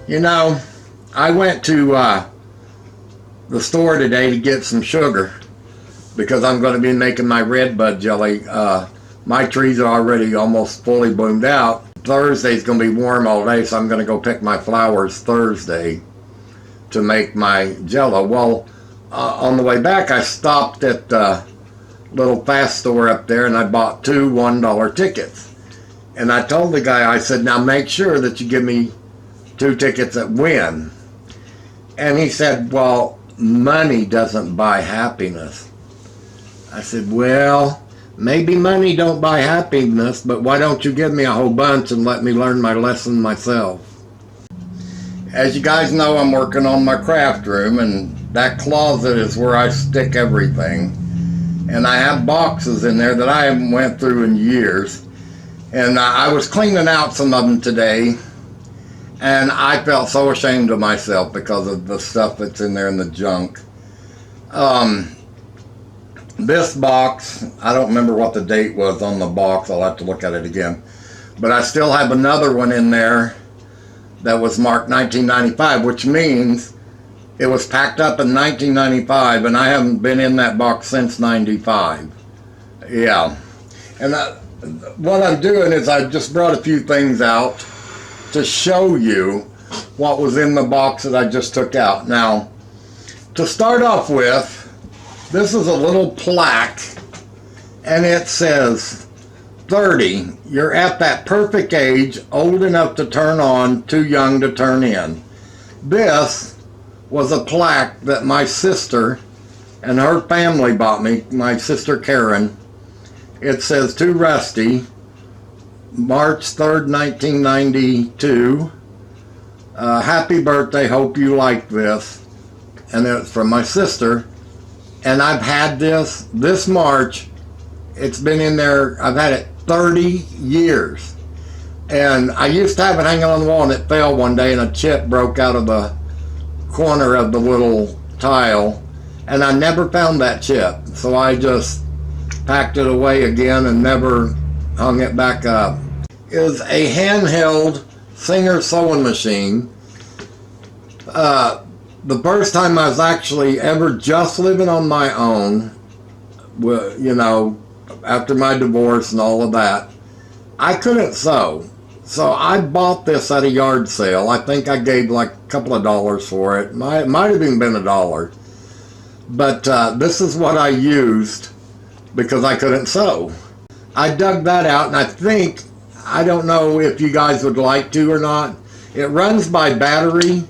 You know, I went to the store today to get some sugar because I'm going to be making my red bud jelly. My trees are already almost fully bloomed out. Thursday's going to be warm all day, so I'm going to go pick my flowers Thursday to make my jello. Well, on the way back, I stopped at the little fast store up there, and I bought two $1 tickets. And I told the guy, I said, now make sure that you give me 2 tickets that win. And he said, well, money doesn't buy happiness. I said, well, maybe money don't buy happiness, but why don't you give me a whole bunch and let me learn my lesson myself? As you guys know, I'm working on my craft room, and that closet is where I stick everything. And I have boxes in there that I haven't went through in years. And I was cleaning out some of them today, and I felt so ashamed of myself because of the stuff that's in there in the junk. This box, I don't remember what the date was on the box. I'll have to look at it again. But I still have another one in there that was marked 1995, which means it was packed up in 1995, and I haven't been in that box since 95. Yeah. And what I'm doing is I just brought a few things out to show you what was in the box that I just took out. Now, to start off with, this is a little plaque, and it says 30. You're at that perfect age, old enough to turn on, too young to turn in. This was a plaque that my sister and her family bought me, my sister Karen. It says, to Rusty, March 3rd, 1992. Happy birthday, hope you like this. And it's from my sister. And I've had this March, it's been in there, I've had it 30 years. And I used to have it hanging on the wall, and it fell one day, and a chip broke out of the corner of the little tile. And I never found that chip. So I just packed it away again and never hung it back up. It is a handheld Singer sewing machine. The first time I was actually ever just living on my own, you know, after my divorce and all of that, I couldn't sew. So I bought this at a yard sale. I think I gave like a couple of dollars for it. Might have even been $1. But this is what I used because I couldn't sew. I dug that out, and I don't know if you guys would like to or not. It runs by battery.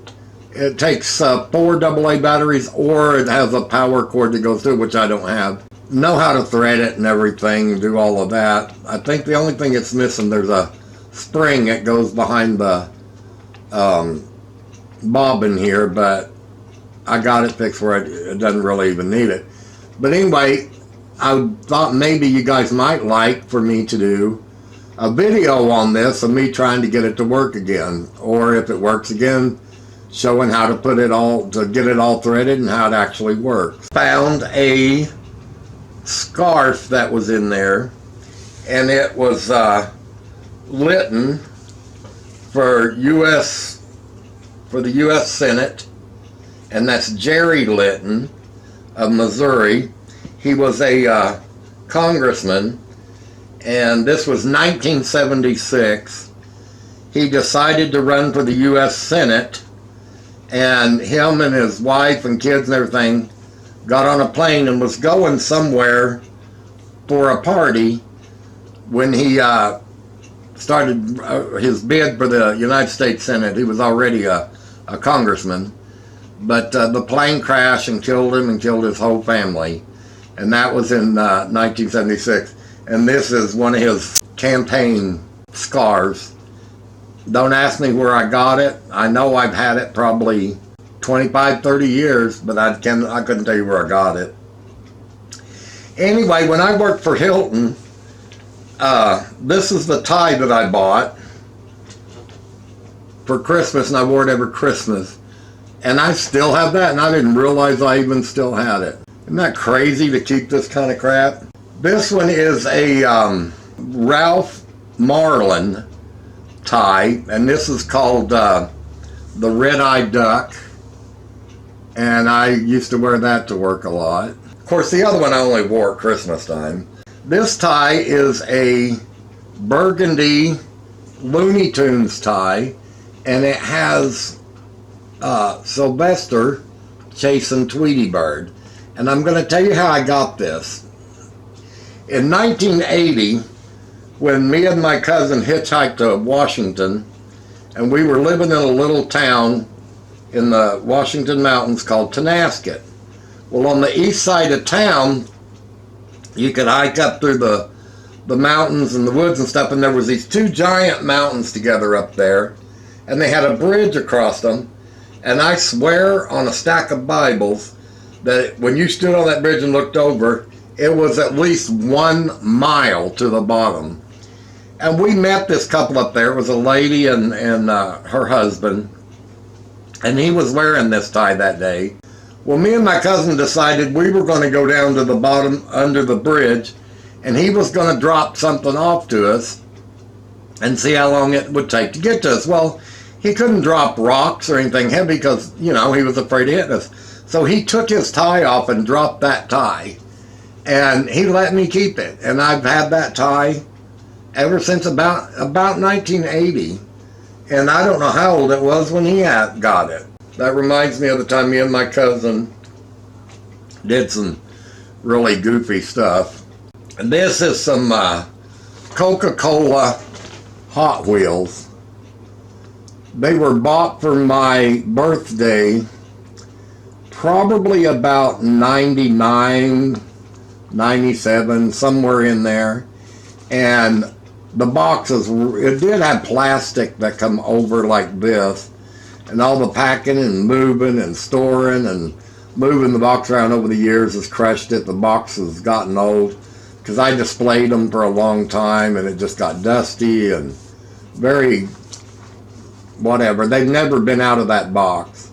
It takes 4 AA batteries, or it has a power cord that goes through, which I don't have. Know how to thread it and everything, and do all of that. I think the only thing it's missing, there's a spring that goes behind the bobbin here, but I got it fixed where it doesn't really even need it. But anyway, I thought maybe you guys might like for me to do a video on this of me trying to get it to work again, or if it works again, showing how to put it all, to get it all threaded and how it actually works. Found a scarf that was in there, and it was Lytton for the U.S. Senate, and that's Jerry Lytton of Missouri. He was a congressman, and this was 1976. He decided to run for the U.S. Senate, and him and his wife and kids and everything got on a plane and was going somewhere for a party when he started his bid for the United States Senate. He was already a congressman, but the plane crashed and killed him and killed his whole family, and that was in 1976. And this is one of his campaign scarves. Don't ask me where I got it. I know I've had it probably 25, 30 years, but I couldn't tell you where I got it. Anyway, when I worked for Hilton, this is the tie that I bought for Christmas, and I wore it every Christmas. And I still have that, and I didn't realize I even still had it. Isn't that crazy to keep this kind of crap? This one is a Ralph Marlin tie, and this is called the red-eyed duck, and I used to wear that to work a lot. Of course, the other one I only wore at Christmas time. This tie is a Burgundy Looney Tunes tie, and it has Sylvester chasing Tweety Bird. And I'm going to tell you how I got this. In 1980, when me and my cousin hitchhiked to Washington, and we were living in a little town in the Washington Mountains called Tonasket. Well, on the east side of town, you could hike up through the mountains and the woods and stuff, and there was these two giant mountains together up there, and they had a bridge across them. And I swear on a stack of Bibles that when you stood on that bridge and looked over, it was at least 1 mile to the bottom. And we met this couple up there. It was a lady and her husband, and he was wearing this tie that day. Well, me and my cousin decided we were going to go down to the bottom under the bridge, and he was going to drop something off to us and see how long it would take to get to us. Well, he couldn't drop rocks or anything heavy because, you know, he was afraid of hitting us. So he took his tie off and dropped that tie, and he let me keep it. And I've had that tie ever since about 1980, and I don't know how old it was when he got it. That reminds me of the time me and my cousin did some really goofy stuff. And this is some Coca-Cola Hot Wheels. They were bought for my birthday probably about 99, 97, somewhere in there. And the boxes, it did have plastic that come over like this, and all the packing and moving and storing and moving the box around over the years has crushed it. The box has gotten old because I displayed them for a long time, and it just got dusty and very whatever. They've never been out of that box.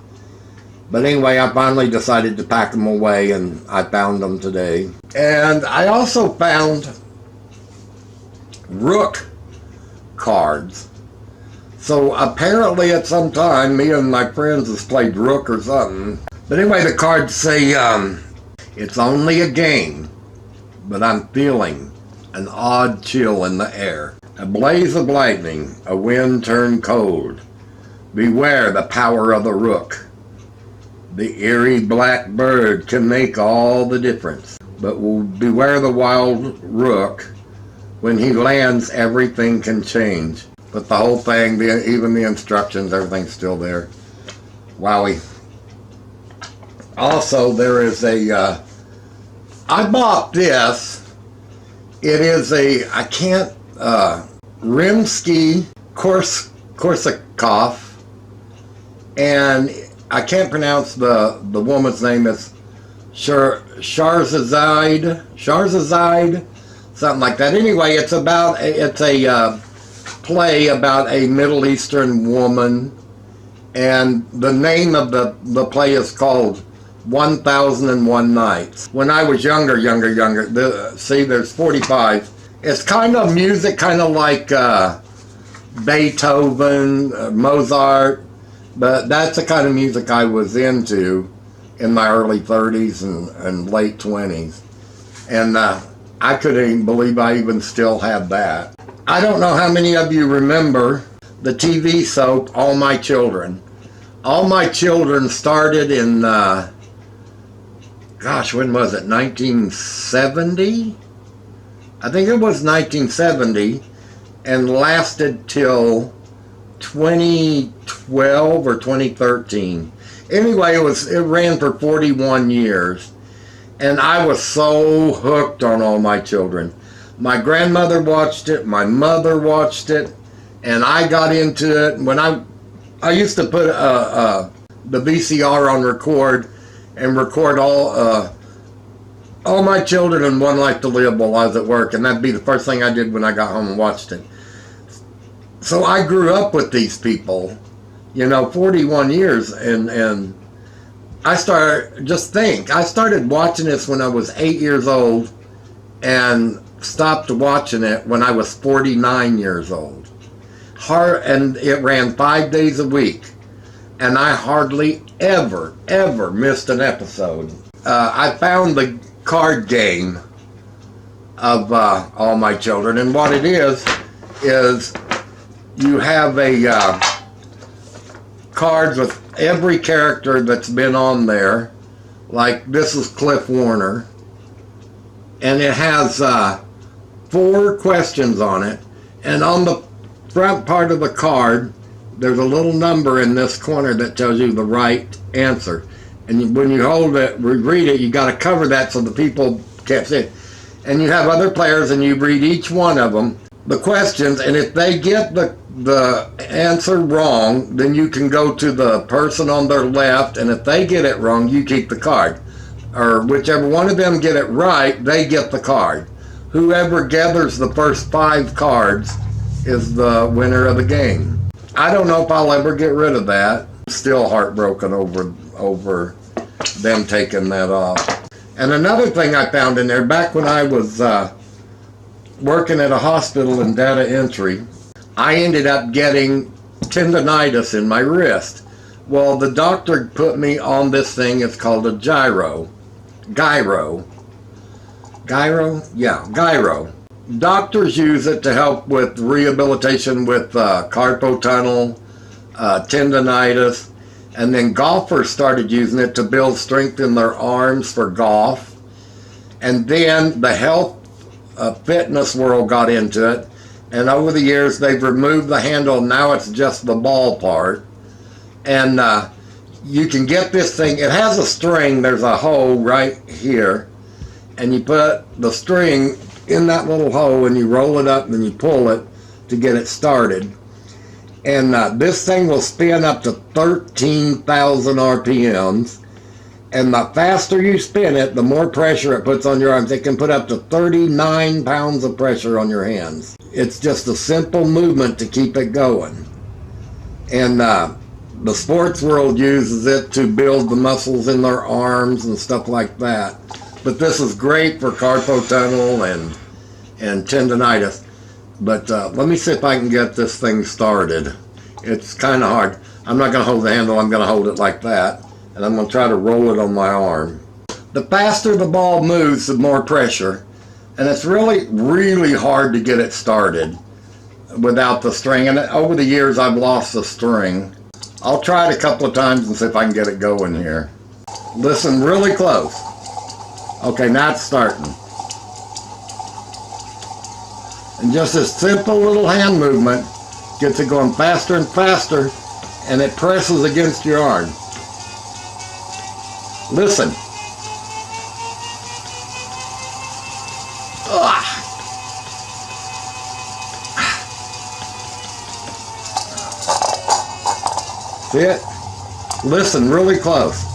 But anyway, I finally decided to pack them away, and I found them today. And I also found Rook cards. So apparently at some time, me and my friends has played Rook or something. But anyway, the cards say, it's only a game, but I'm feeling an odd chill in the air. A blaze of lightning, a wind turned cold. Beware the power of the rook. The eerie black bird can make all the difference. But beware the wild rook. When he lands, everything can change. But the whole thing, even the instructions, everything's still there. Wowie. Also, there is a, I bought this. It is a, Rimsky-Korsakov. And I can't pronounce the woman's name. It's Sharzazide, something like that. Anyway, it's a play about a Middle Eastern woman, and the name of the play is called 1001 Nights. When I was younger, see, there's 45. It's kind of music, kind of like Beethoven, Mozart. But that's the kind of music I was into in my early 30s and late 20s. And I couldn't even believe I even still had that. I don't know how many of you remember the TV soap All My Children. All My Children started in, when was it, 1970? I think it was 1970, and lasted till 2012 or 2013. Anyway, it ran for 41 years, and I was so hooked on All My Children. My grandmother watched it, my mother watched it, and I got into it. When I used to put the VCR on record and record All My Children and One Life to Live while I was at work, and that'd be the first thing I did when I got home and watched it. So I grew up with these people, 41 years, and I started watching this when I was 8 years old and stopped watching it when I was 49 years old. And it ran 5 days a week. and I hardly ever missed an episode. I found the card game of all my children, and what it is you have a cards with every character that's been on there. Like this is Cliff Warner, and it has 4 questions on it, and on the front part of the card there's a little number in this corner that tells you the right answer, and when you hold it, read it, you got to cover that so the people can't see it, and you have other players and you read each one of them the questions, and if they get the answer wrong, then you can go to the person on their left, and if they get it wrong, you keep the card, or whichever one of them get it right, they get the card. Whoever gathers the first 5 cards is the winner of the game. I don't know if I'll ever get rid of that. I'm still heartbroken over them taking that off. And another thing I found in there, back when I was working at a hospital in data entry, I ended up getting tendonitis in my wrist. Well, the doctor put me on this thing. It's called a gyro. Gyro. Doctors use it to help with rehabilitation with carpal tunnel, tendonitis, and then golfers started using it to build strength in their arms for golf. And then the health fitness world got into it, and over the years they've removed the handle. Now it's just the ball part, and you can get this thing. It has a string. There's a hole right here, and you put the string in that little hole and you roll it up and then you pull it to get it started, and this thing will spin up to 13,000 RPMs, and the faster you spin it, the more pressure it puts on your arms. It can put up to 39 pounds of pressure on your hands. It's just a simple movement to keep it going. And the sports world uses it to build the muscles in their arms and stuff like that. But this is great for carpal tunnel and tendonitis. But let me see if I can get this thing started. It's kind of hard. I'm not going to hold the handle. I'm going to hold it like that. And I'm going to try to roll it on my arm. The faster the ball moves, the more pressure. And it's really hard to get it started without the string. And over the years, I've lost the string. I'll try it a couple of times and see if I can get it going here. Listen really close. Okay, now it's starting. And just this simple little hand movement gets it going faster and faster, and it presses against your arm. Listen. See it? Listen really close.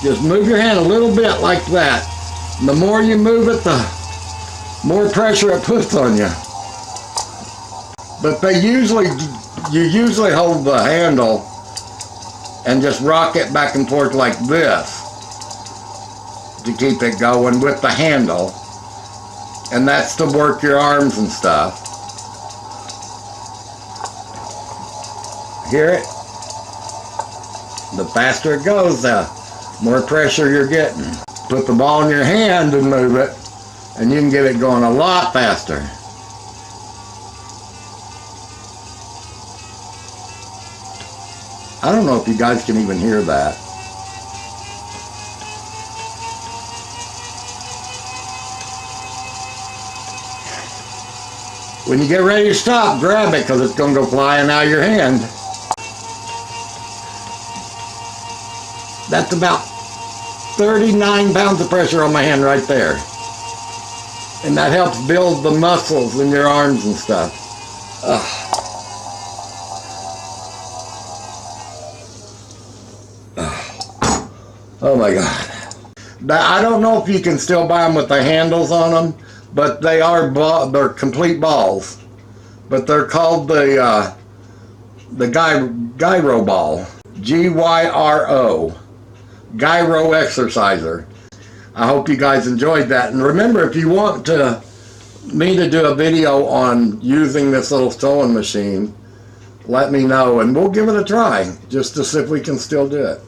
Just move your hand a little bit like that. And the more you move it, the more pressure it puts on you. But you usually hold the handle and just rock it back and forth like this to keep it going with the handle. And that's to work your arms and stuff. Hear it? The faster it goes, the more pressure you're getting. Put the ball in your hand and move it, and you can get it going a lot faster. I don't know if you guys can even hear that. When you get ready to stop, grab it, because it's going to go flying out of your hand. That's about 39 pounds of pressure on my hand right there. And that helps build the muscles in your arms and stuff. Oh my God. I don't know if you can still buy them with the handles on them, but they're complete balls. But they're called the gyro ball. Gyro. Gyro exerciser. I hope you guys enjoyed that. And remember, if you want to me to do a video on using this little sewing machine, let me know and we'll give it a try just to see if we can still do it.